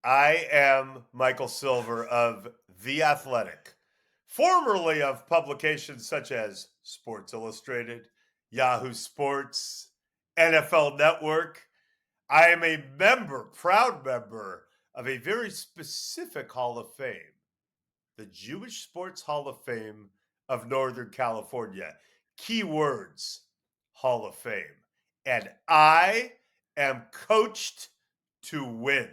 I am Michael Silver of The Athletic, formerly of publications such as Sports Illustrated, Yahoo Sports, NFL Network. I am a member, proud member of a very specific Hall of Fame, the Jewish Sports Hall of Fame of Northern California. Key words, Hall of Fame. And I am coached to win.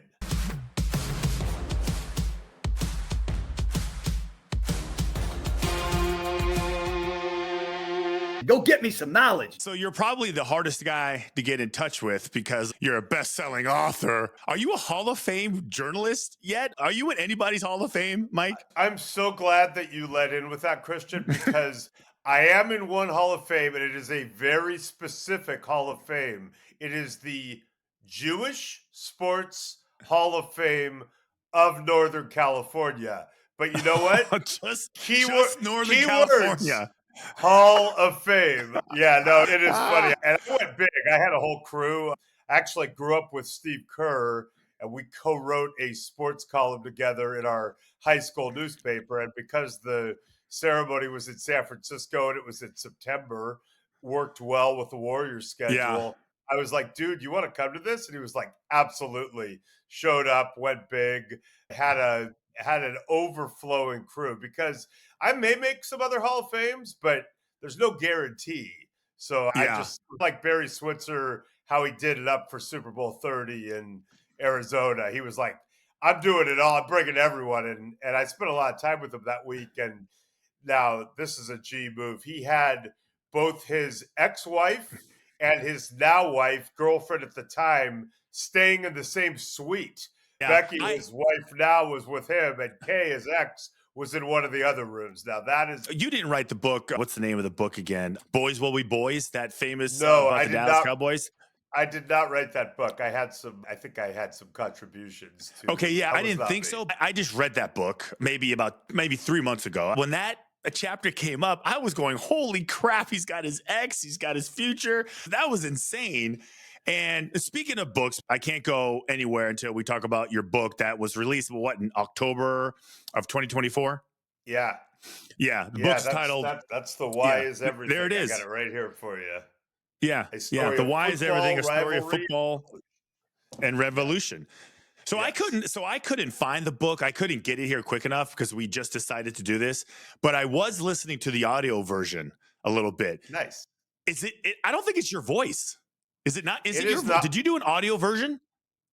Go get me some knowledge. So you're probably the hardest guy to get in touch with because you're a best-selling author. Are you a Hall of Fame journalist yet? Are you in anybody's Hall of Fame, Mike? I'm so glad that you let in with that, Christian, because I am in one Hall of Fame, and it is a very specific Hall of Fame. It is the Jewish Sports Hall of Fame of Northern California. But you know what? just Northern California. Hall of Fame. Yeah, no, it is funny. And I went big. I had a whole crew. I actually grew up with Steve Kerr, and we co-wrote a sports column together in our high school newspaper. And because the ceremony was in San Francisco and it was in September, worked well with the Warriors schedule. Yeah. I was like, dude, you want to come to this? And he was like, absolutely. Showed up, went big, had an overflowing crew, because I may make some other Hall of Fames, but there's no guarantee. So I just like Barry Switzer, how he did it up for Super Bowl 30 in Arizona. He was like, I'm doing it all. I'm bringing everyone. And I spent a lot of time with him that week. And now this is a G move. He had both his ex-wife and his now wife, girlfriend at the time, staying in the same suite. Yeah, Becky, his wife now, was with him, and Kay, his ex, was in one of the other rooms. Now that is... You didn't write the book. What's the name of the book again? Boys Will Be Boys, that famous about the Dallas Cowboys? I did not write that book. I think I had some contributions to... Okay, yeah, I didn't think so. I just read that book maybe 3 months ago. When that a chapter came up, I was going, holy crap, he's got his ex, he's got his future. That was insane. And speaking of books, I can't go anywhere until we talk about your book that was released, in October of 2024? Yeah. Yeah. The book's titled... That's The Why Is Everything. There it is. I got it right here for you. Yeah. The Why Is Everything, a story of football and revolution. So yes. I couldn't find the book. I couldn't get it here quick enough because we just decided to do this. But I was listening to the audio version a little bit. Nice. Is it I don't think it's your voice. Is it not? Did you do an audio version?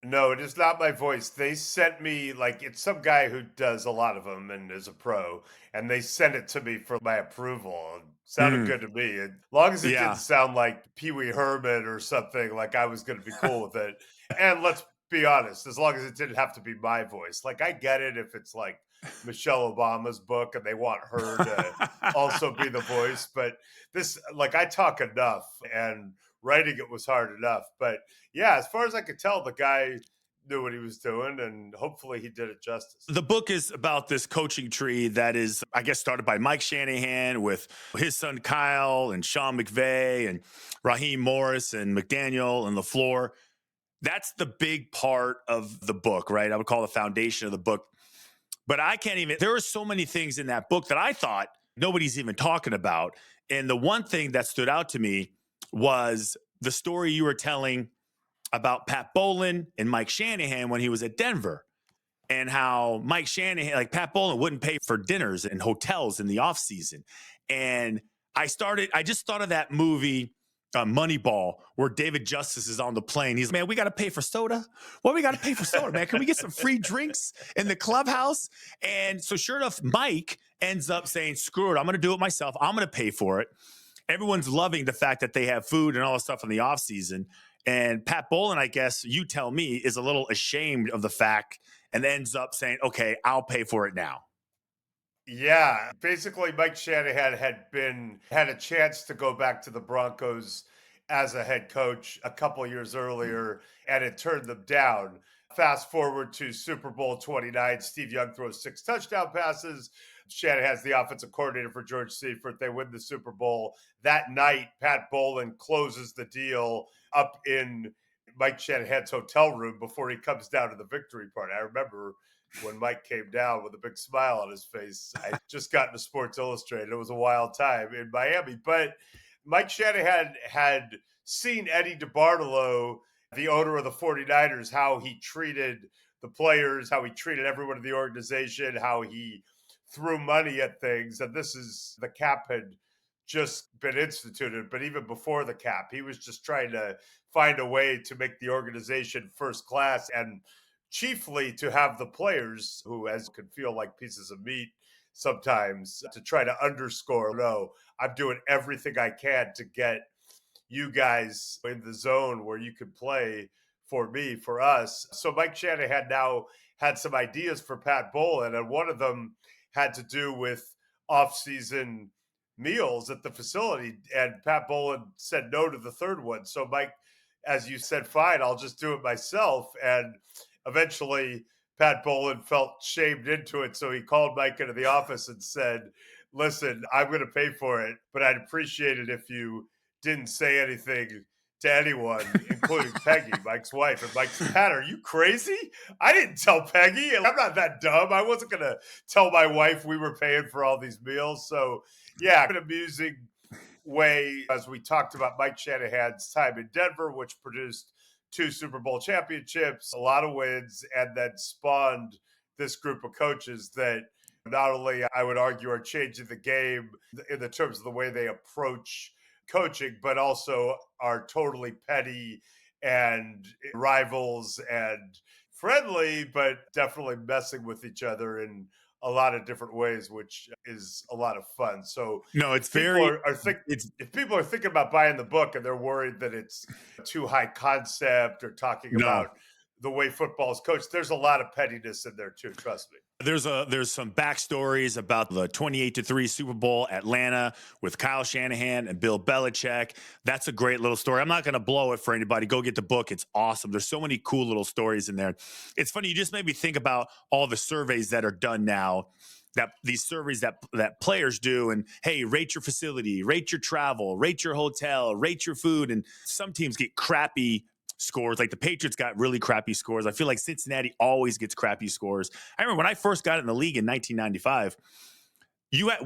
No, it is not my voice. They sent me, it's some guy who does a lot of them and is a pro, and they sent it to me for my approval. It sounded good to me. As long as it didn't sound like Pee Wee Herman or something, like I was going to be cool with it. And let's be honest, as long as it didn't have to be my voice. I get it if it's like Michelle Obama's book and they want her to also be the voice. But this, I talk enough, and writing it was hard enough. But yeah, as far as I could tell, the guy knew what he was doing, and hopefully he did it justice. The book is about this coaching tree that is, I guess, started by Mike Shanahan with his son Kyle and Sean McVay and Raheem Morris and McDaniel and LaFleur. That's the big part of the book, right? I would call the foundation of the book. But there are so many things in that book that I thought nobody's even talking about. And the one thing that stood out to me was the story you were telling about Pat Bowlen and Mike Shanahan when he was at Denver, and how Mike Shanahan, Pat Bowlen, wouldn't pay for dinners and hotels in the off season. And I just thought of that movie, Moneyball, where David Justice is on the plane. He's, man, we got to pay for soda. Well, we got to pay for soda, man. Can we get some free drinks in the clubhouse? And so sure enough, Mike ends up saying, screw it, I'm going to do it myself. I'm going to pay for it. Everyone's loving the fact that they have food and all this stuff in the off season. And Pat Bowlen, I guess you tell me, is a little ashamed of the fact and ends up saying, okay, I'll pay for it now. Yeah, basically Mike Shanahan had a chance to go back to the Broncos as a head coach a couple years earlier, and it turned them down. Fast forward to Super Bowl 29, Steve Young throws 6 touchdown passes. Shanahan's the offensive coordinator for George Seifert. They win the Super Bowl. That night, Pat Bowlen closes the deal up in Mike Shanahan's hotel room before he comes down to the victory party. I remember when Mike came down with a big smile on his face. I just got into Sports Illustrated. It was a wild time in Miami. But Mike Shanahan had seen Eddie DeBartolo, the owner of the 49ers, how he treated the players, how he treated everyone in the organization, how he threw money at things. And this is the cap had just been instituted, but even before the cap, he was just trying to find a way to make the organization first class and chiefly to have the players who as could feel like pieces of meat sometimes to try to underscore, no, I'm doing everything I can to get you guys in the zone where you could play for me, for us. So Mike Shanahan now had some ideas for Pat Bowlen, and one of them had to do with off-season meals at the facility. And Pat Bowlen said no to the third one. So Mike, as you said, fine, I'll just do it myself. And eventually Pat Bowlen felt shamed into it. So he called Mike into the office and said, listen, I'm going to pay for it, but I'd appreciate it if you didn't say anything to anyone, including Peggy, Mike's wife. And Mike's, Pat, are you crazy? I didn't tell Peggy. I'm not that dumb. I wasn't going to tell my wife we were paying for all these meals. So, yeah, an amusing way, as we talked about Mike Shanahan's time in Denver, which produced 2 Super Bowl championships, a lot of wins, and then spawned this group of coaches that not only, I would argue, are changing the game in the terms of the way they approach coaching, but also are totally petty and rivals and friendly, but definitely messing with each other in a lot of different ways, which is a lot of fun. So No, it's if people very, it's if people are thinking about buying the book and they're worried that it's too high concept or talking no. about the way football is coached, there's a lot of pettiness in there too. Trust me. There's some backstories about the 28-3 Super Bowl Atlanta with Kyle Shanahan and Bill Belichick. That's a great little story. I'm not going to blow it for anybody. Go get the book. It's awesome. There's so many cool little stories in there. It's funny. You just made me think about all the surveys that are done now. That these surveys that players do, and hey, rate your facility, rate your travel, rate your hotel, rate your food, and some teams get crappy scores. Like the Patriots got really crappy scores. I feel like Cincinnati always gets crappy scores. I remember when I first got in the league in 1995,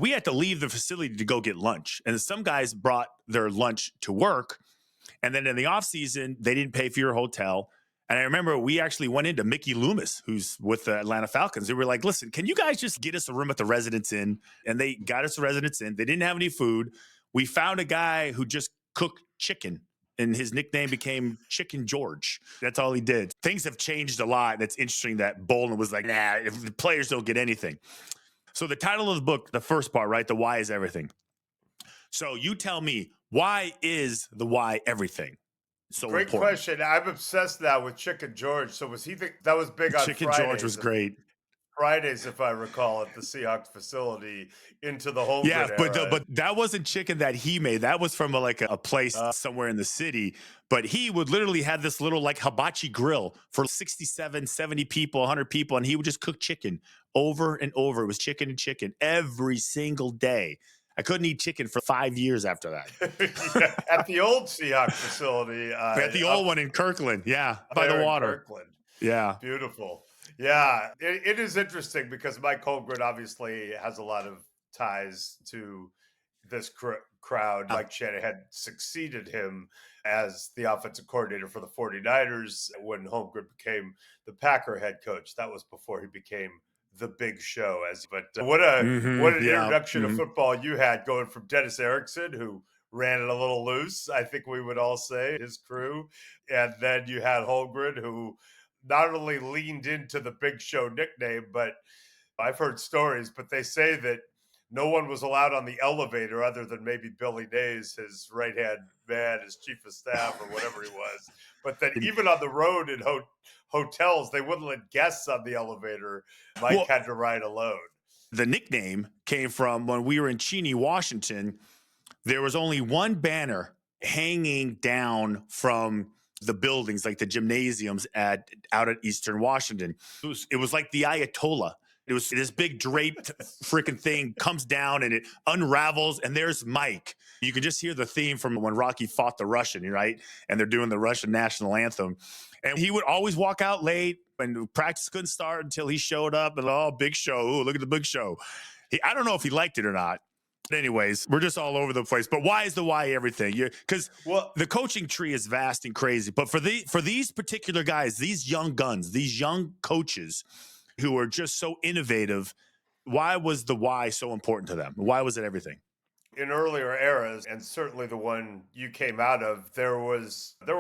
we had to leave the facility to go get lunch. And some guys brought their lunch to work. And then in the offseason, they didn't pay for your hotel. And I remember we actually went into Mickey Loomis, who's with the Atlanta Falcons. They were like, listen, can you guys just get us a room at the Residence Inn? And they got us a Residence Inn. They didn't have any food. We found a guy who just cooked chicken, and his nickname became Chicken George. That's all he did. Things have changed a lot. That's interesting that Bowlen was like, nah, if the players don't get anything. So the title of the book, the first part, right? The why is everything. So you tell me, why is the why everything so Great important? question. I'm obsessed now with Chicken George. So was he that was big on Chicken Fridays? George was great. Fridays, if I recall, at the Seahawks facility into the Holmgren Yeah, era. but that wasn't chicken that he made. That was from a place somewhere in the city. But he would literally have this little like hibachi grill for 67, 70 people, 100 people, and he would just cook chicken over and over. It was chicken and chicken every single day. I couldn't eat chicken for 5 years after that. Yeah, at the old Seahawks facility. At the old one in Kirkland, yeah, by the there in water. Kirkland. Yeah. Beautiful. Yeah, it is interesting because Mike Holmgren obviously has a lot of ties to this crowd. Mike Shanahan succeeded him as the offensive coordinator for the 49ers when Holmgren became the Packer head coach. That was before he became the big show. But what an introduction to football you had, going from Dennis Erickson, who ran it a little loose, I think we would all say, his crew, and then you had Holmgren, who not only leaned into the big show nickname, but I've heard stories, but they say that no one was allowed on the elevator other than maybe Billy Nays, his right-hand man, his chief of staff or whatever he was. But that even on the road in hotels, they wouldn't let guests on the elevator. Mike had to ride alone. The nickname came from when we were in Cheney, Washington. There was only one banner hanging down from the buildings, like the gymnasiums out at Eastern Washington. It was like the Ayatollah. It was this big draped freaking thing comes down and it unravels, and there's Mike. You can just hear the theme from when Rocky fought the Russian, right? And they're doing the Russian national anthem. And he would always walk out late, and practice couldn't start until he showed up. And oh, big show! Ooh, look at the big show. I don't know if he liked it or not. But anyways, we're just all over the place. But why is the why everything? Because the coaching tree is vast and crazy. But for these particular guys, these young guns, these young coaches who are just so innovative, why was the why so important to them? Why was it everything? In earlier eras, and certainly the one you came out of, there were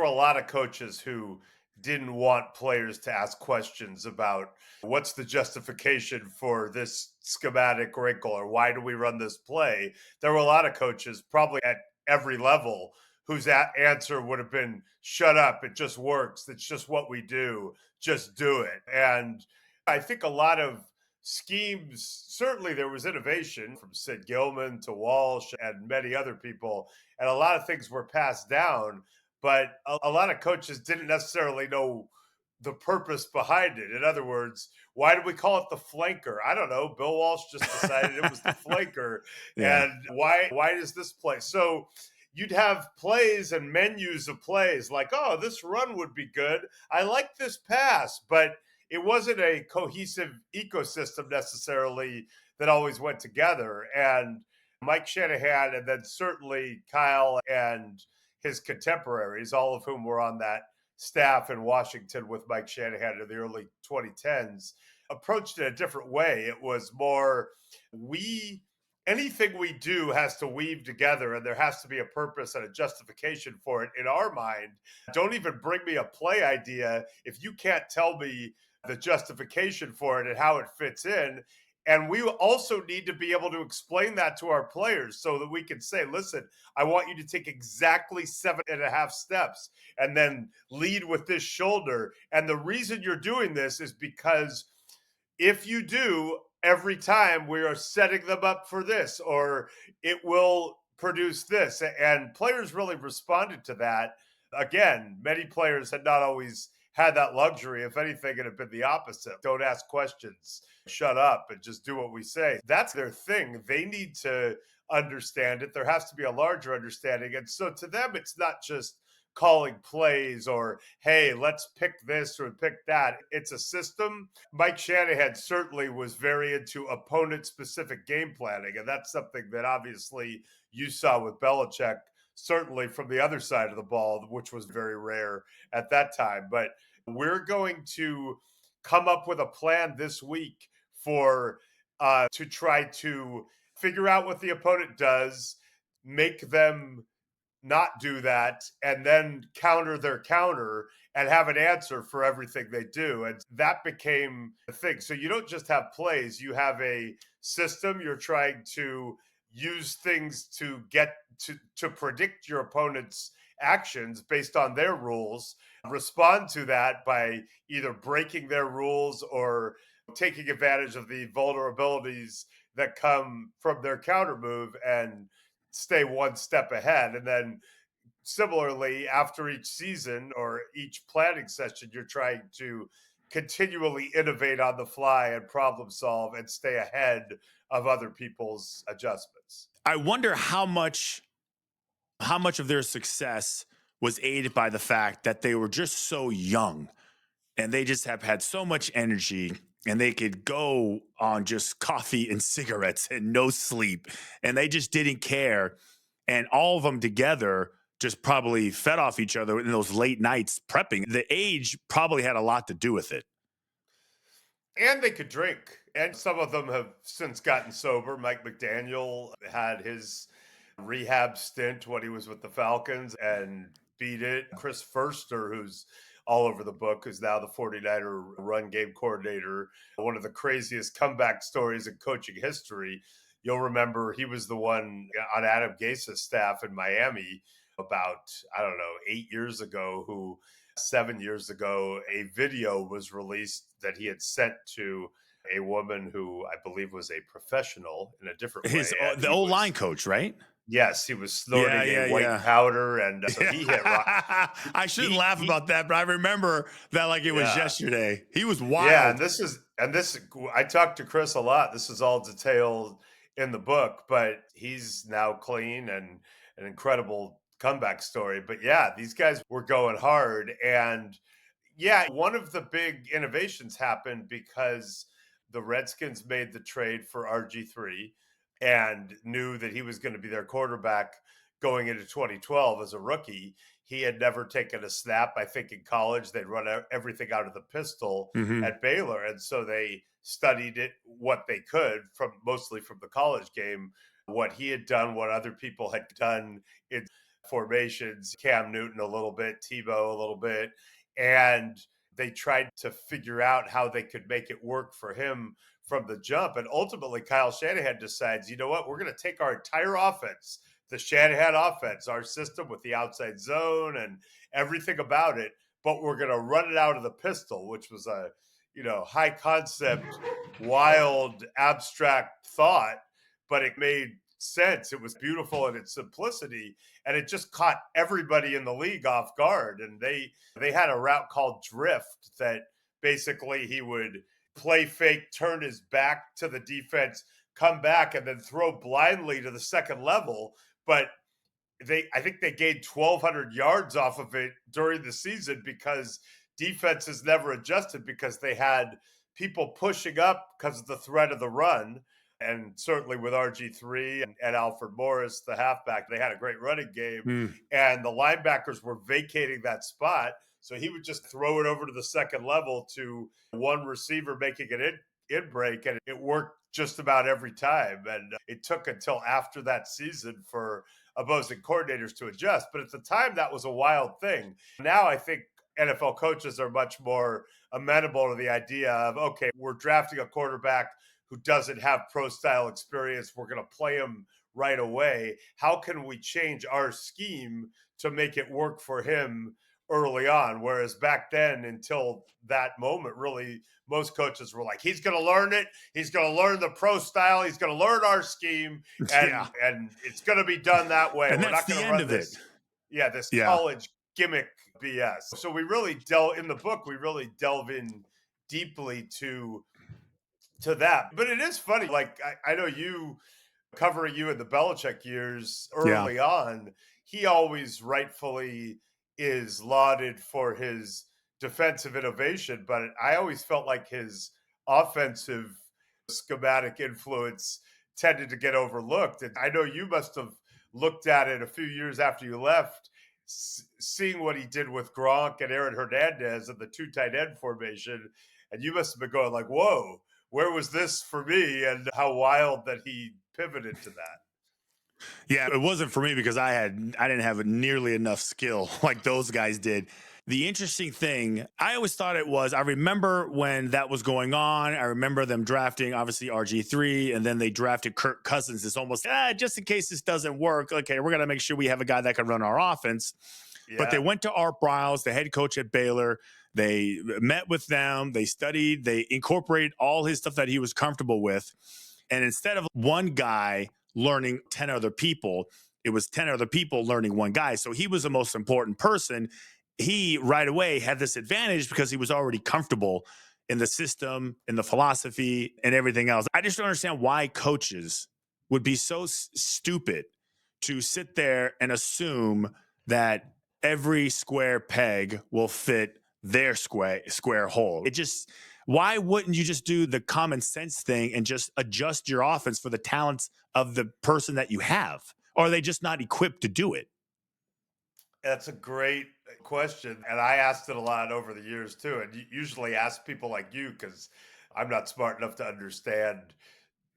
a lot of coaches who didn't want players to ask questions about what's the justification for this schematic wrinkle or why do we run this play. There were a lot of coaches, probably at every level, whose answer would have been, shut up, it just works, it's just what we do, just do it. And I think a lot of schemes, certainly there was innovation from Sid Gilman to Walsh and many other people, and a lot of things were passed down, but a lot of coaches didn't necessarily know the purpose behind it. In other words, why do we call it the flanker? I don't know. Bill Walsh just decided it was the flanker. Yeah. And why does this play? So you'd have plays and menus of plays like, oh, this run would be good. I like this pass, but it wasn't a cohesive ecosystem necessarily that always went together. And Mike Shanahan, and then certainly Kyle and his contemporaries, all of whom were on that staff in Washington with Mike Shanahan in the early 2010s, approached it a different way. It was more, anything we do has to weave together, and there has to be a purpose and a justification for it in our mind. Don't even bring me a play idea if you can't tell me the justification for it and how it fits in. And we also need to be able to explain that to our players so that we can say, listen, I want you to take exactly 7.5 steps and then lead with this shoulder. And the reason you're doing this is because if you do, every time we are setting them up for this, or it will produce this. And players really responded to that. Again, many players had not always had that luxury. If anything, it had been the opposite. Don't ask questions, shut up, and just do what we say. That's their thing. They need to understand it. There has to be a larger understanding. And so to them, it's not just calling plays or, hey, let's pick this or pick that. It's a system. Mike Shanahan certainly was very into opponent-specific game planning, and that's something that obviously you saw with Belichick, certainly from the other side of the ball, which was very rare at that time. But we're going to come up with a plan this week for to try to figure out what the opponent does, make them not do that, and then counter their counter and have an answer for everything they do. And that became the thing. So you don't just have plays, you have a system. You're trying to use things to get to predict your opponent's actions based on their rules, respond to that by either breaking their rules or taking advantage of the vulnerabilities that come from their counter move and stay one step ahead. And then similarly, after each season or each planning session, you're trying to continually innovate on the fly and problem solve and stay ahead of other people's adjustments. I wonder how much of their success was aided by the fact that they were just so young and they just have had so much energy, and they could go on just coffee and cigarettes and no sleep, and they just didn't care. And all of them together just probably fed off each other in those late nights prepping. The age probably had a lot to do with it. And they could drink. And some of them have since gotten sober. Mike McDaniel had his rehab stint when he was with the Falcons and beat it. Chris Furster, who's all over the book, who's now the 49er run game coordinator, one of the craziest comeback stories in coaching history. You'll remember he was the one on Adam Gase's staff in Miami about, 8 years ago, who 7 years ago, a video was released that he had sent to a woman who I believe was a professional in a different way. The O-line coach, right? Yes, he was snorting a white powder, and so he hit rock. I shouldn't laugh about that, but I remember that like it was yesterday. He was wild. Yeah, and this And this, I talked to Chris a lot. This is all detailed in the book, but he's now clean and an incredible comeback story. But yeah, these guys were going hard. And yeah, one of the big innovations happened because the Redskins made the trade for RG3 and knew that he was going to be their quarterback going into 2012 as a rookie. He had never taken a snap. I think in college they'd run everything out of the pistol Mm-hmm. at Baylor, and so they studied it what they could from mostly from the college game, what he had done, what other people had done in formations, Cam Newton a little bit, Tebow a little bit, and they tried to figure out how they could make it work for him from the jump. And ultimately, Kyle Shanahan decides, you know what, we're going to take our entire offense, the Shanahan offense, our system with the outside zone and everything about it, but we're going to run it out of the pistol, which was a, high concept, wild, abstract thought, but it made sense. It was beautiful in its simplicity, and it just caught everybody in the league off guard. And they had a route called drift that basically he would play fake, turn his back to the defense, come back, and then throw blindly to the second level. But I think they gained 1,200 yards off of it during the season because defenses never adjusted because they had people pushing up because of the threat of the run. And certainly with RG3 and Alfred Morris, the halfback, they had a great running game. Mm. And the linebackers were vacating that spot. So he would just throw it over to the second level to one receiver making an in break. And it worked just about every time. And it took until after that season for opposing coordinators to adjust. But at the time, that was a wild thing. Now I think NFL coaches are much more amenable to the idea of, okay, we're drafting a quarterback who doesn't have pro style experience. We're going to play him right away. How can we change our scheme to make it work for him early on? Whereas back then, until that moment, really, most coaches were like, he's going to learn it. He's going to learn the pro style. He's going to learn our scheme. Yeah. And it's going to be done that way. And We're that's not the going to end run of it. this. This Yeah. college gimmick BS. So we really delve in the book. We really delve in deeply to that. But it is funny. Like I know you covering you in the Belichick years Yeah. early on, he always rightfully is lauded for his defensive innovation, but I always felt like his offensive schematic influence tended to get overlooked. And I know you must have looked at it a few years after you left, seeing what he did with Gronk and Aaron Hernandez and the two tight end formation, and you must have been going like, whoa, where was this for me? And how wild that he pivoted to that. Yeah, it wasn't for me because I didn't have nearly enough skill like those guys did. The interesting thing, I always thought it was, I remember when that was going on. I remember them drafting, obviously, RG3, and then they drafted Kirk Cousins. It's almost, just in case this doesn't work, okay, we're going to make sure we have a guy that can run our offense. Yeah. But they went to Art Briles, the head coach at Baylor. They met with them. They studied. They incorporated all his stuff that he was comfortable with. And instead of one guy learning 10 other people, it was 10 other people learning one guy. So he was the most important person. He right away had this advantage because he was already comfortable in the system, in the philosophy, and everything else. I just don't understand why coaches would be so stupid to sit there and assume that every square peg will fit their square hole. It just, why wouldn't you just do the common sense thing and just adjust your offense for the talents of the person that you have? Or are they just not equipped to do it? That's a great question. And I asked it a lot over the years too. And you usually ask people like you because I'm not smart enough to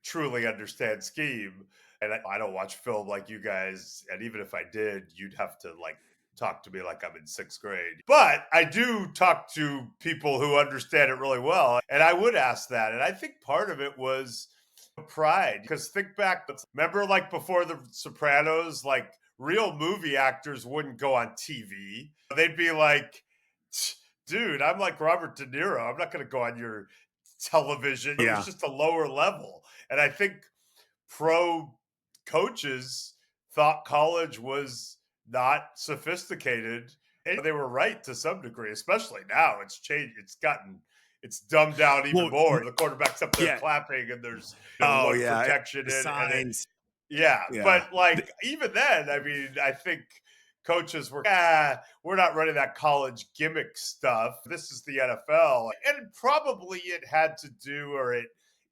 truly understand scheme. And I don't watch film like you guys. And even if I did, you'd have to like talk to me like I'm in sixth grade. But I do talk to people who understand it really well. And I would ask that. And I think part of it was pride. Because think back, remember like before The Sopranos, like real movie actors wouldn't go on TV. They'd be like, dude, I'm like Robert De Niro. I'm not going to go on your television. It was just a lower level. And I think pro coaches thought college was not sophisticated. And they were right to some degree, especially now. It's changed. It's gotten it's dumbed down even Well, more. The quarterback's up there yeah. clapping, and there's Oh look yeah. protection The in, and it, signs. yeah. Yeah. But like even then, I mean, I think coaches were, we're not running that college gimmick stuff. This is the NFL, and probably it had to do, or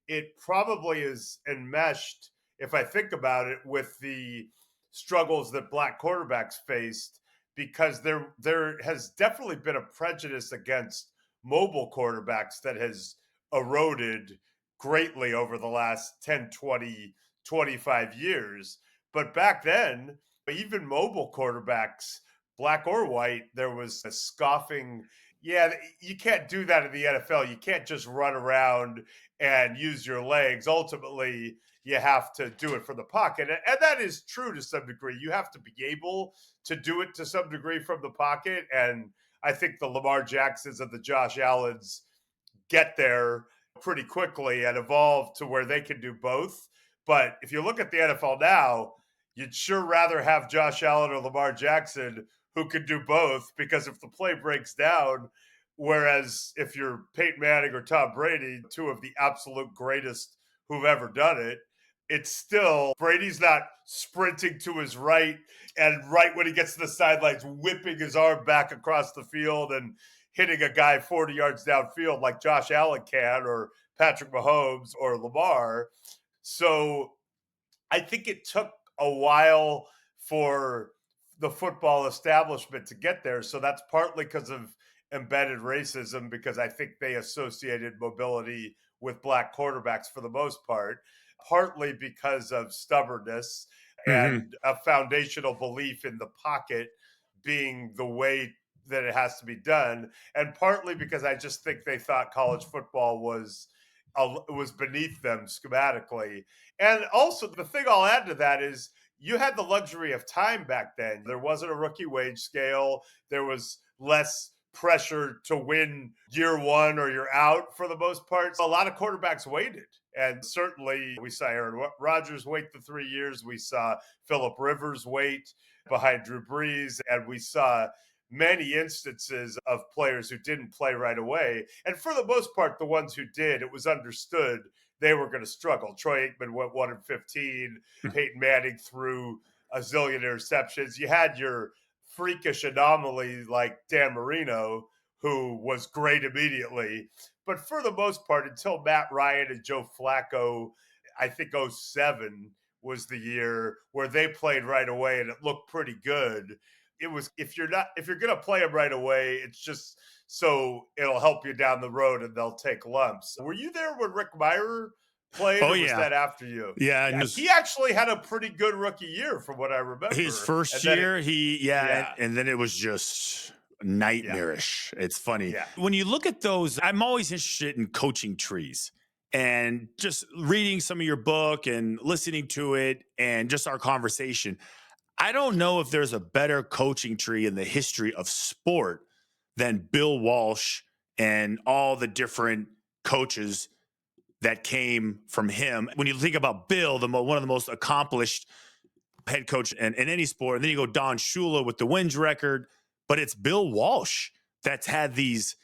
it probably is enmeshed, if I think about it, with the struggles that black quarterbacks faced, because there has definitely been a prejudice against mobile quarterbacks that has eroded greatly over the last 10, 20, 25 years. But back then, even mobile quarterbacks, black or white, there was a scoffing. Yeah, you can't do that in the NFL. You can't just run around and use your legs. Ultimately, you have to do it from the pocket. And that is true to some degree. You have to be able to do it to some degree from the pocket. And I think the Lamar Jacksons and the Josh Allens get there pretty quickly and evolve to where they can do both. But if you look at the NFL now, you'd sure rather have Josh Allen or Lamar Jackson who can do both, because if the play breaks down, whereas if you're Peyton Manning or Tom Brady, two of the absolute greatest who've ever done it, it's still Brady's not sprinting to his right and right when he gets to the sidelines, whipping his arm back across the field and hitting a guy 40 yards downfield like Josh Allen can, or Patrick Mahomes or Lamar. So I think it took a while for the football establishment to get there. So that's partly because of embedded racism, because I think they associated mobility with black quarterbacks for the most part, partly because of stubbornness Mhm. and a foundational belief in the pocket being the way that it has to be done, and partly because I just think they thought college football was beneath them schematically. And also, the thing I'll add to that is you had the luxury of time back then. There wasn't a rookie wage scale. There was less pressure to win year one or you're out for the most part. So a lot of quarterbacks waited. And certainly we saw Aaron Rodgers wait the 3 years. We saw Phillip Rivers wait behind Drew Brees. And we saw many instances of players who didn't play right away. And for the most part, the ones who did, it was understood they were going to struggle. Troy Aikman went 1-15. Peyton Manning threw a zillion interceptions. You had your freakish anomaly like Dan Marino, who was great immediately. But for the most part, until Matt Ryan and Joe Flacco, I think 07 was the year where they played right away and it looked pretty good. It was, if you're going to play them right away, it's just so it'll help you down the road and they'll take lumps. Were you there when Rick Meyer played, Oh or was yeah. that after you? Yeah. And Yeah, he actually had a pretty good rookie year from what I his remember. And first then year, yeah, and then it was just yeah, nightmarish. It's funny. yeah. When you look at those, I'm always interested in coaching trees, and just reading some of your book and listening to it and just our conversation. I don't know if there's a better coaching tree in the history of sport than Bill Walsh and all the different coaches that came from him. When you think about Bill, one of the most accomplished head coach in any sport, and then you go Don Shula with the wins record, but it's Bill Walsh that's had these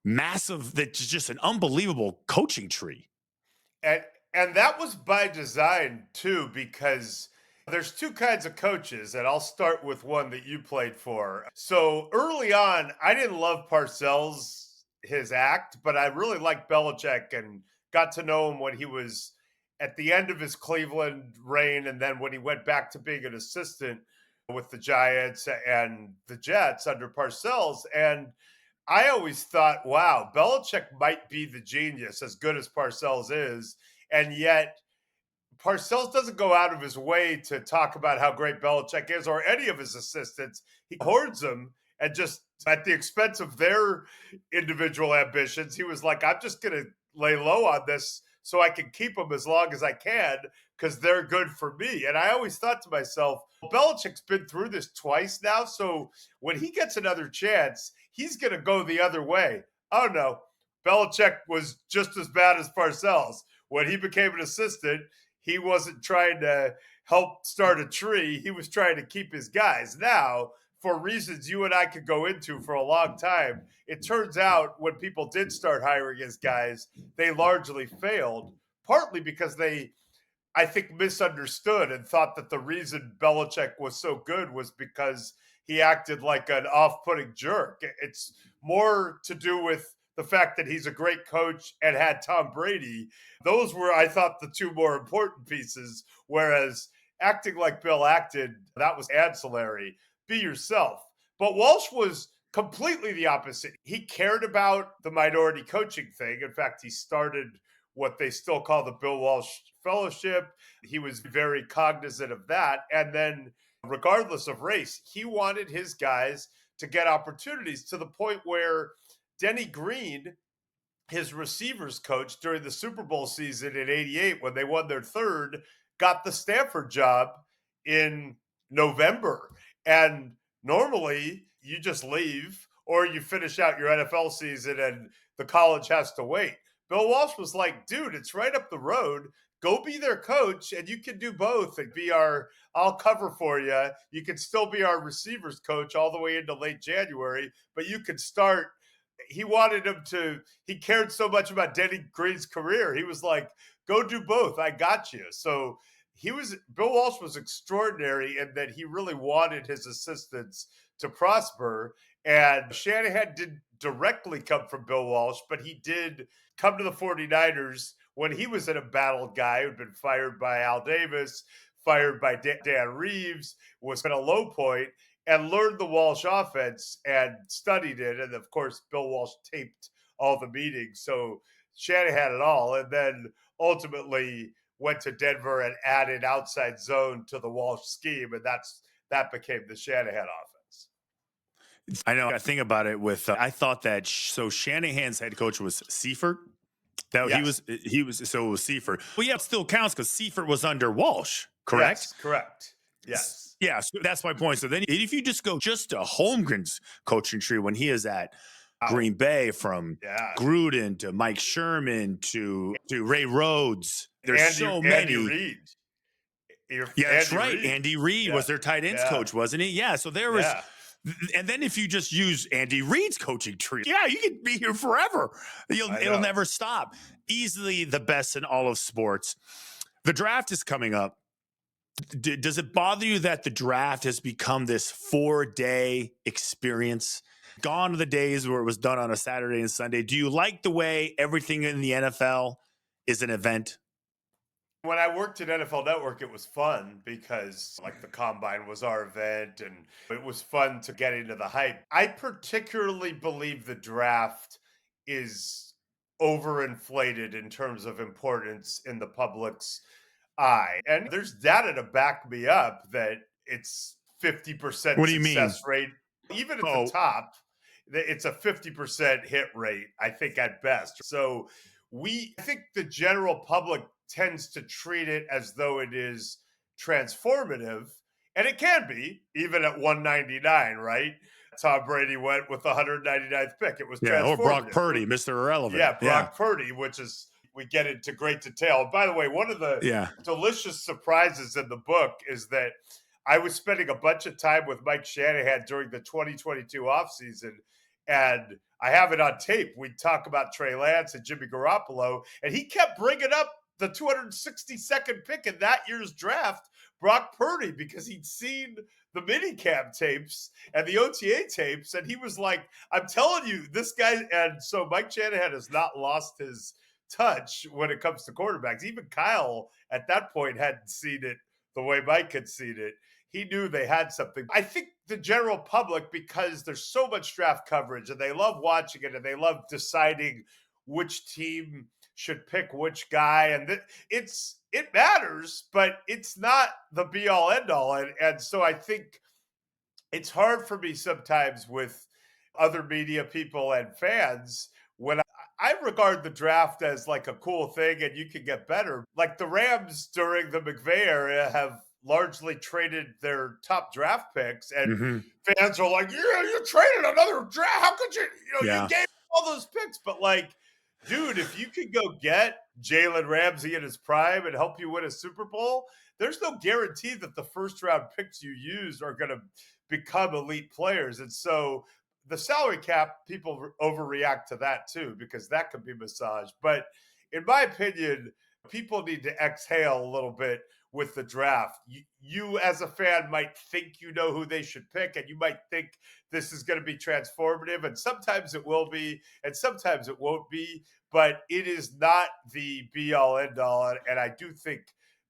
massive, that's just an unbelievable coaching tree. And and that was by design too, because there's two kinds of coaches, and I'll start with one that you played for. So early on, I didn't love Parcells, his act, but I really liked Belichick and got to know him when he was at the end of his Cleveland reign, and then when he went back to being an assistant with the Giants and the Jets under Parcells. And I always thought, wow, Belichick might be the genius, as good as Parcells is. And yet, Parcells doesn't go out of his way to talk about how great Belichick is or any of his assistants. He hoards them, and just at the expense of their individual ambitions, he was like, I'm just going to lay low on this so I can keep them as long as I can because they're good for me. And I always thought to myself, well, Belichick's been through this twice now. So when he gets another chance, he's going to go the other way. Oh, no. Belichick was just as bad as Parcells. When he became an assistant, he wasn't trying to help start a tree. He was trying to keep his guys. Now, for reasons you and I could go into for a long time, it turns out when people did start hiring his guys, they largely failed, partly because they, I think, misunderstood and thought that the reason Belichick was so good was because he acted like an off-putting jerk. It's more to do with the fact that he's a great coach and had Tom Brady. Those were, I thought, the two more important pieces, whereas acting like Bill acted, that was ancillary. Be yourself. But Walsh was completely the opposite. He cared about the minority coaching thing. In fact, he started what they still call the Bill Walsh Fellowship. He was very cognizant of that. And then, regardless of race, he wanted his guys to get opportunities, to the point where Denny Green, his receivers coach during the Super Bowl season in '88, when they won their third, got the Stanford job in November. And normally you just leave or you finish out your NFL season and the college has to wait. Bill Walsh was like, dude, it's right up the road. Go be their coach and you can do both and be I'll cover for you. You can still be our receivers coach all the way into late January, but you can start. He wanted him to, he cared so much about Denny Green's career. He was like, go do both. I got you. So Bill Walsh was extraordinary in that he really wanted his assistants to prosper. And Shanahan didn't directly come from Bill Walsh, but he did come to the 49ers when he was an embattled guy who'd been fired by Al Davis, fired by Dan Reeves, was at a low point, and learned the Walsh offense and studied it. And of course, Bill Walsh taped all the meetings. So Shanahan had it all. And then ultimately went to Denver and added outside zone to the Walsh scheme. And that became the Shanahan offense. I know. I think about it with, I thought that, so Shanahan's head coach was Seifert. That Yes. so it was Seifert. Well, yeah, it still counts because Seifert was under Walsh, correct? Yes, correct. Yes. Yeah, so that's my point. So then if you just go just to Holmgren's coaching tree when he is at Green Bay, from Gruden to Mike Sherman to Ray Rhodes, there's so many. Andy Reid. That's right. Andy Reid was their tight ends coach, wasn't he? Yeah. So there was, and then if you just use Andy Reid's coaching tree, you could be here forever. It'll never stop. Easily the best in all of sports. The draft is coming up. Does it bother you that the draft has become this 4-day experience? Gone are the days where it was done on a Saturday and Sunday. Do you like the way everything in the NFL is an event? When I worked at NFL Network, it was fun because like the combine was our event and it was fun to get into the hype. I particularly believe the draft is overinflated in terms of importance in the public's eye. And there's data to back me up that it's 50% What do you success mean? rate. Even at the top, it's a 50% hit rate, I think, at best. So I think the general public tends to treat it as though it is transformative, and it can be, even at 199, right? Tom Brady went with the 199th pick. It was transformative. Or Brock Purdy, Mr. Irrelevant. Yeah, Brock Purdy, which is, we get into great detail. And by the way, one of the delicious surprises in the book is that I was spending a bunch of time with Mike Shanahan during the 2022 offseason, and I have it on tape. We'd talk about Trey Lance and Jimmy Garoppolo, and he kept bringing up the 262nd pick in that year's draft, Brock Purdy, because he'd seen the minicamp tapes and the OTA tapes, and he was like, I'm telling you, this guy. And so Mike Shanahan has not lost his touch when it comes to quarterbacks. Even Kyle at that point hadn't seen it the way Mike had seen it. He knew they had something. I think the general public, because there's so much draft coverage and they love watching it and they love deciding which team should pick which guy, and it matters, but it's not the be all end all. And so I think it's hard for me sometimes with other media people and fans when I regard the draft as like a cool thing and you can get better. Like the Rams during the McVay era have largely traded their top draft picks, and fans are like, yeah, you traded another draft. How could you, you gave all those picks, but like, dude, if you could go get Jalen Ramsey in his prime and help you win a Super Bowl, there's no guarantee that the first round picks you use are going to become elite players. And so the salary cap, people overreact to that too, because that could be massaged. But in my opinion, people need to exhale a little bit with the draft. You as a fan might think you know who they should pick, and you might think this is going to be transformative, and sometimes it will be, and sometimes it won't be, but it is not the be all end all. And I do think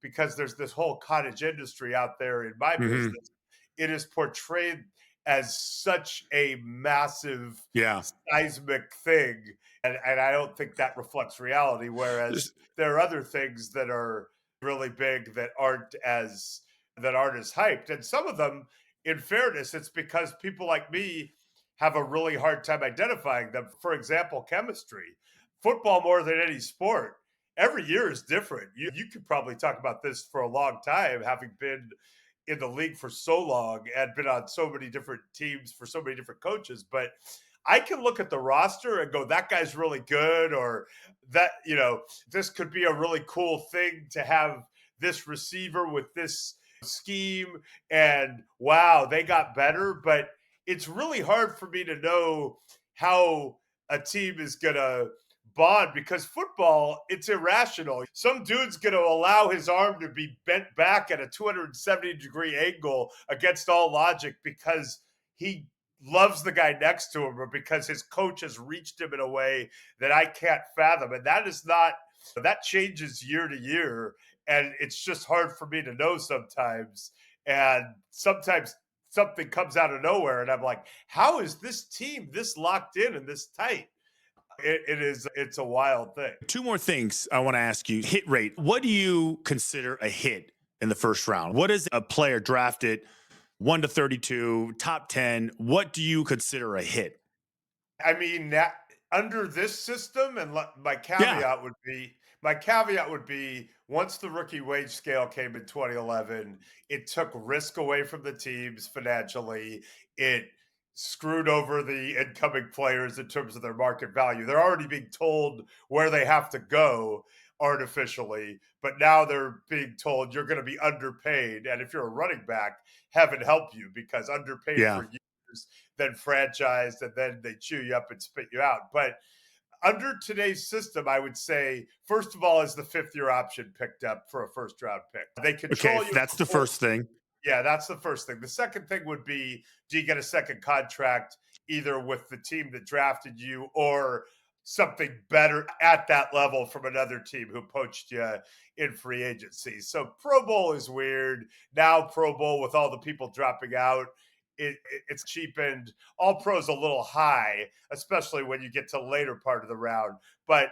because there's this whole cottage industry out there in my Hmm. business, it is portrayed as such a massive Yeah. seismic thing. And I don't think that reflects reality. Whereas there are other things that are really big that aren't as hyped. And some of them, in fairness, it's because people like me have a really hard time identifying them. For example, chemistry. Football, more than any sport, every year is different. You could probably talk about this for a long time, having been in the league for so long and been on so many different teams for so many different coaches. But I can look at the roster and go, that guy's really good, or that, this could be a really cool thing to have this receiver with this scheme. And wow, they got better. But it's really hard for me to know how a team is going to bond, because football, it's irrational. Some dude's going to allow his arm to be bent back at a 270-degree angle against all logic because he loves the guy next to him, or because his coach has reached him in a way that I can't fathom. And that changes year to year. And it's just hard for me to know sometimes. And sometimes something comes out of nowhere and I'm like, how is this team this locked in and this tight? It's a wild thing. Two more things I want to ask you. Hit rate. What do you consider a hit in the first round? What is a player drafted 1 to 32, top 10? What do you consider a hit? I mean, under this system, and Yeah. my caveat would be once the rookie wage scale came in 2011, it took risk away from the teams financially. It screwed over the incoming players in terms of their market value. They're already being told where they have to go artificially, but now they're being told you're going to be underpaid. And if you're a running back, heaven help you, because underpaid Yeah. for years, then franchised, and then they chew you up and spit you out. But under today's system, I would say, first of all, is the fifth-year option picked up for a first-round pick. They Okay. control you. That's the first thing. Yeah, that's the first thing. The second thing would be, do you get a second contract either with the team that drafted you or something better at that level from another team who poached you in free agency? So Pro Bowl is weird. Now Pro Bowl, with all the people dropping out, it's cheapened. All Pro's a little high, especially when you get to the later part of the round. But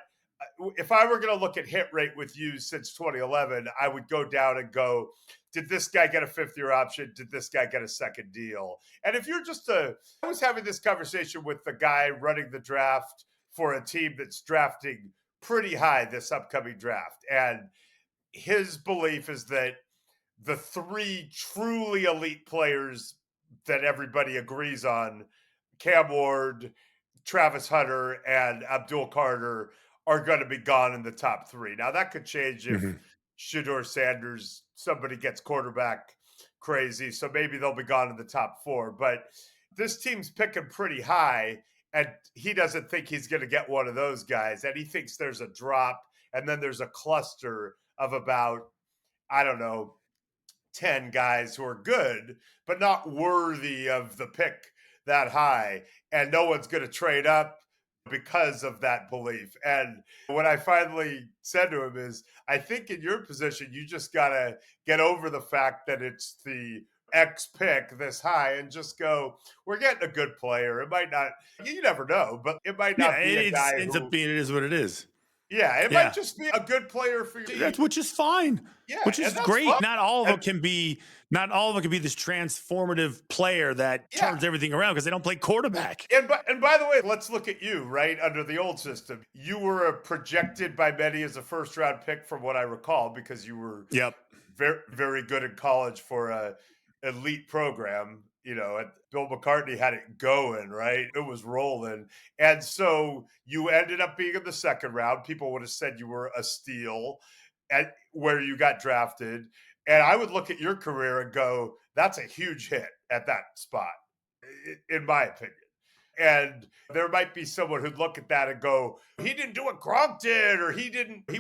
if I were going to look at hit rate with you since 2011, I would go down and go, did this guy get a fifth-year option? Did this guy get a second deal? And if you're I was having this conversation with the guy running the draft for a team that's drafting pretty high this upcoming draft. And his belief is that the three truly elite players that everybody agrees on, Cam Ward, Travis Hunter, and Abdul Carter, are going to be gone in the top three. Now, that could change if Mhm. Shedeur Sanders, somebody gets quarterback crazy. So maybe they'll be gone in the top four. But this team's picking pretty high, and he doesn't think he's going to get one of those guys. And he thinks there's a drop, and then there's a cluster of about, I don't know, 10 guys who are good, but not worthy of the pick that high. And no one's going to trade up because of that belief. And what I finally said to him is, I think in your position, you just got to get over the fact that it's the X pick this high and just go, we're getting a good player. It might not, you never know, but it might Yeah. not be a It guy ends up who, being, it is what it is. yeah, it might Yeah. just be a good player for your That's, team. which is fine. Yeah, Which is and that's great. fine. Not all of them And can be. Not all of them can be this transformative player that yeah, turns everything around because they don't play quarterback. And by the way, let's look at you, right? Under the old system, you were projected by many as a first round pick, from what I recall, because you were Yep. very, very good in college for a elite program. And Bill McCartney had it going, right? It was rolling. And so you ended up being in the second round. People would have said you were a steal at where you got drafted. And I would look at your career and go, that's a huge hit at that spot, in my opinion. And there might be someone who'd look at that and go, he didn't do what Gronk did, or he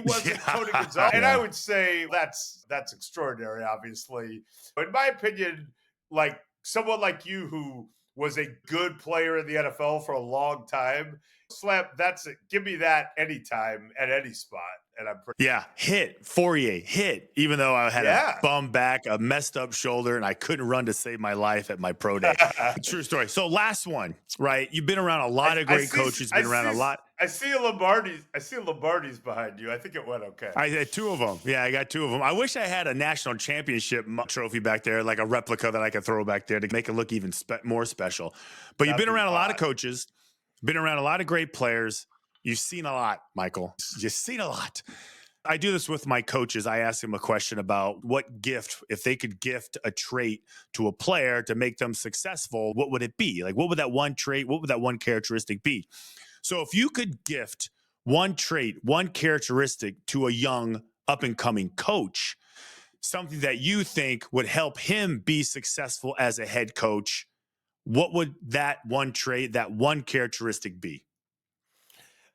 wasn't Tony Yeah. Gonzalez. And I Yeah. would say that's extraordinary, obviously. In my opinion, like someone like you who was a good player in the NFL for a long time, Slam, that's it. Give me that anytime at any spot. And I'm pretty Yeah, hit Fauria, hit. Even though I had a yeah. bum back, a messed up shoulder, and I couldn't run to save my life at my pro day. True story. So last one, right? You've been around a lot of great coaches. Been around a lot. I see a Lombardi's. I see a Lombardi's behind you. I think it went okay. I had two of them. Yeah, I got two of them. I wish I had a national championship trophy back there, like a replica that I could throw back there to make it look even more special. But you've That'd been be around a lot of odd. coaches, been around a lot of great players. You've seen a lot, Michael. You've seen a lot. I do this with my coaches. I ask them a question about what gift, if they could gift a trait to a player to make them successful, what would it be? Like, what would that one trait, what would that one characteristic be? So if you could gift one trait, one characteristic to a young up and coming coach, something that you think would help him be successful as a head coach, what would that one trait, that one characteristic be?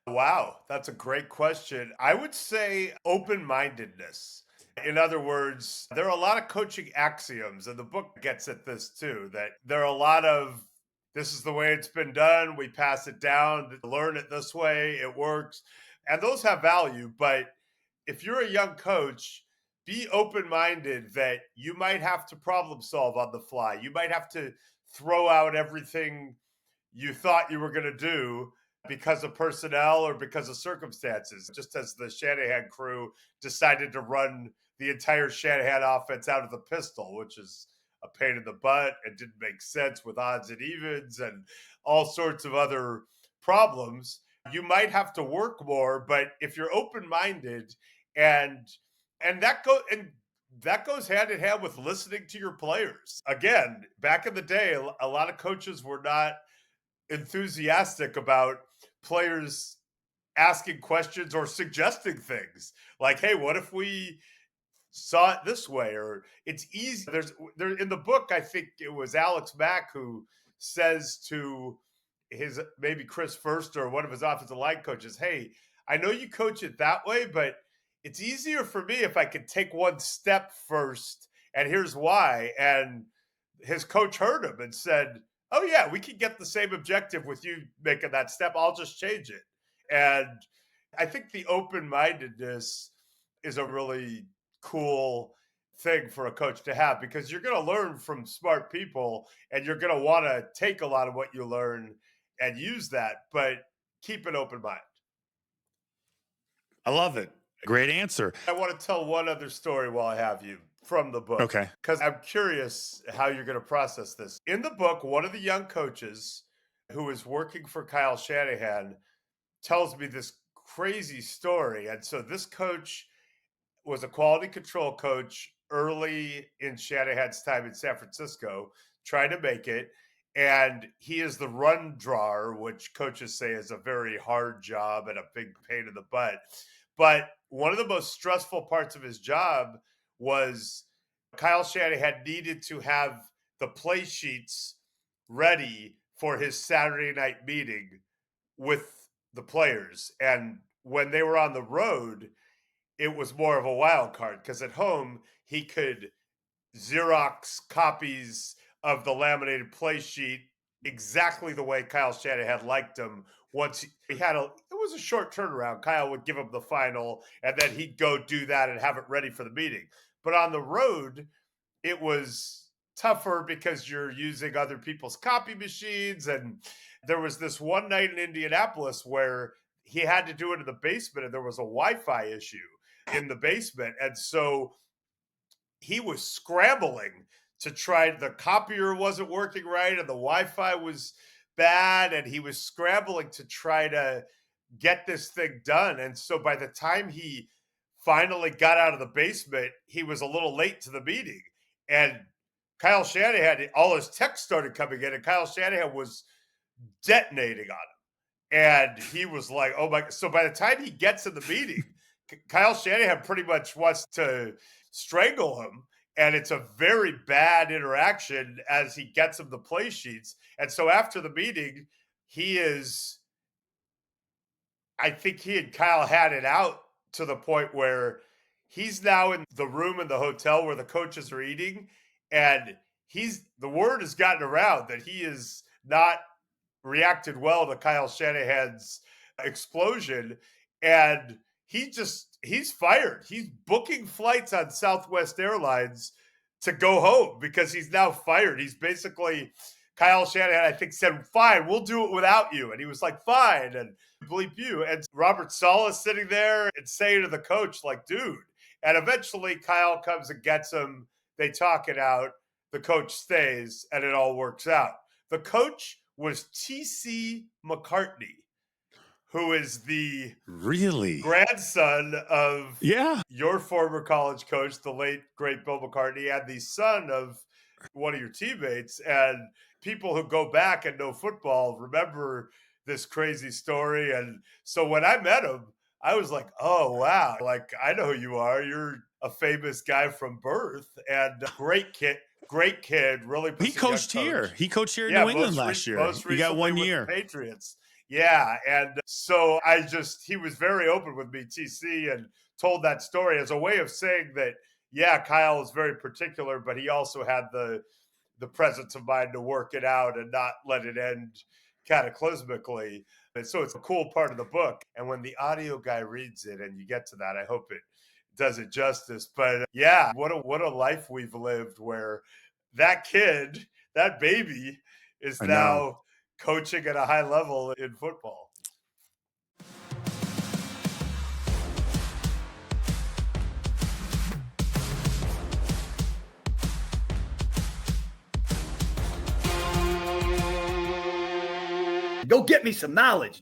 Wow, that's a great question. I would say open mindedness. In other words, there are a lot of coaching axioms, and the book gets at this too, that there are a lot of this is the way it's been done. We pass it down, learn it this way, it works. And those have value. But if you're a young coach, be open minded that you might have to problem solve on the fly. You might have to throw out everything you thought you were going to do because of personnel or because of circumstances, just as the Shanahan crew decided to run the entire Shanahan offense out of the pistol, which is a pain in the butt and didn't make sense with odds and evens and all sorts of other problems. You might have to work more, but if you're open-minded and that goes hand in hand with listening to your players. Again, back in the day, a lot of coaches were not enthusiastic about players asking questions or suggesting things like, hey, what if we saw it this way? Or it's easy. There in the book, I think it was Alex Mack who says to his maybe Chris First or one of his offensive line coaches, hey, I know you coach it that way, but it's easier for me if I could take one step first. And here's why. And his coach heard him and said, oh, yeah, we can get the same objective with you making that step. I'll just change it. And I think the open mindedness is a really cool thing for a coach to have because you're going to learn from smart people and you're going to want to take a lot of what you learn and use that, but keep an open mind. I love it. Great answer. I want to tell one other story while I have you from the book. Okay. Because I'm curious how you're going to process this. In the book, one of the young coaches who is working for Kyle Shanahan tells me this crazy story. And so this coach was a quality control coach early in Shanahan's time in San Francisco, trying to make it. And he is the run drawer, which coaches say is a very hard job and a big pain in the butt. But one of the most stressful parts of his job was Kyle Shanahan needed to have the play sheets ready for his Saturday night meeting with the players. And when they were on the road, it was more of a wild card because at home he could Xerox copies of the laminated play sheet exactly the way Kyle Shanahan liked them. Once he had it was a short turnaround. Kyle would give him the final and then he'd go do that and have it ready for the meeting. But on the road, it was tougher because you're using other people's copy machines. And there was this one night in Indianapolis where he had to do it in the basement and there was a Wi-Fi issue in the basement. And so he was scrambling to try, the copier wasn't working right and the Wi-Fi was bad. And he was scrambling to try to get this thing done. And so by the time he finally got out of the basement, he was a little late to the meeting. And Kyle Shanahan, all his texts started coming in and Kyle Shanahan was detonating on him. And he was like, oh my. So by the time he gets in the meeting, Kyle Shanahan pretty much wants to strangle him. And it's a very bad interaction as he gets him the play sheets. And so after the meeting, I think he and Kyle had it out to the point where he's now in the room in the hotel where the coaches are eating. And the word has gotten around that he is not reacted well to Kyle Shanahan's explosion. And he's fired. He's booking flights on Southwest Airlines to go home because he's now fired. He's basically, Kyle Shanahan, I think, said, fine, we'll do it without you. And he was like, fine. And bleep you. And Robert Saleh sitting there and saying to the coach, like, dude. And eventually Kyle comes and gets him. They talk it out. The coach stays and it all works out. The coach was T.C. McCartney, who is the grandson of your former college coach, the late, great Bill McCartney, and the son of one of your teammates. And people who go back and know football remember this crazy story. And so when I met him, I was like, oh, wow. Like, I know who you are. You're a famous guy from birth and great kid. Great kid, really. He coached here. He coached here in New England last year. He got 1 year. With the Patriots. Yeah. And so he was very open with me, TC, and told that story as a way of saying that, yeah, Kyle is very particular, but he also had the presence of mind to work it out and not let it end cataclysmically. And so it's a cool part of the book. And when the audio guy reads it and you get to that, I hope it does it justice. But yeah, what a life we've lived where that kid, that baby, is now coaching at a high level in football. Go get me some knowledge.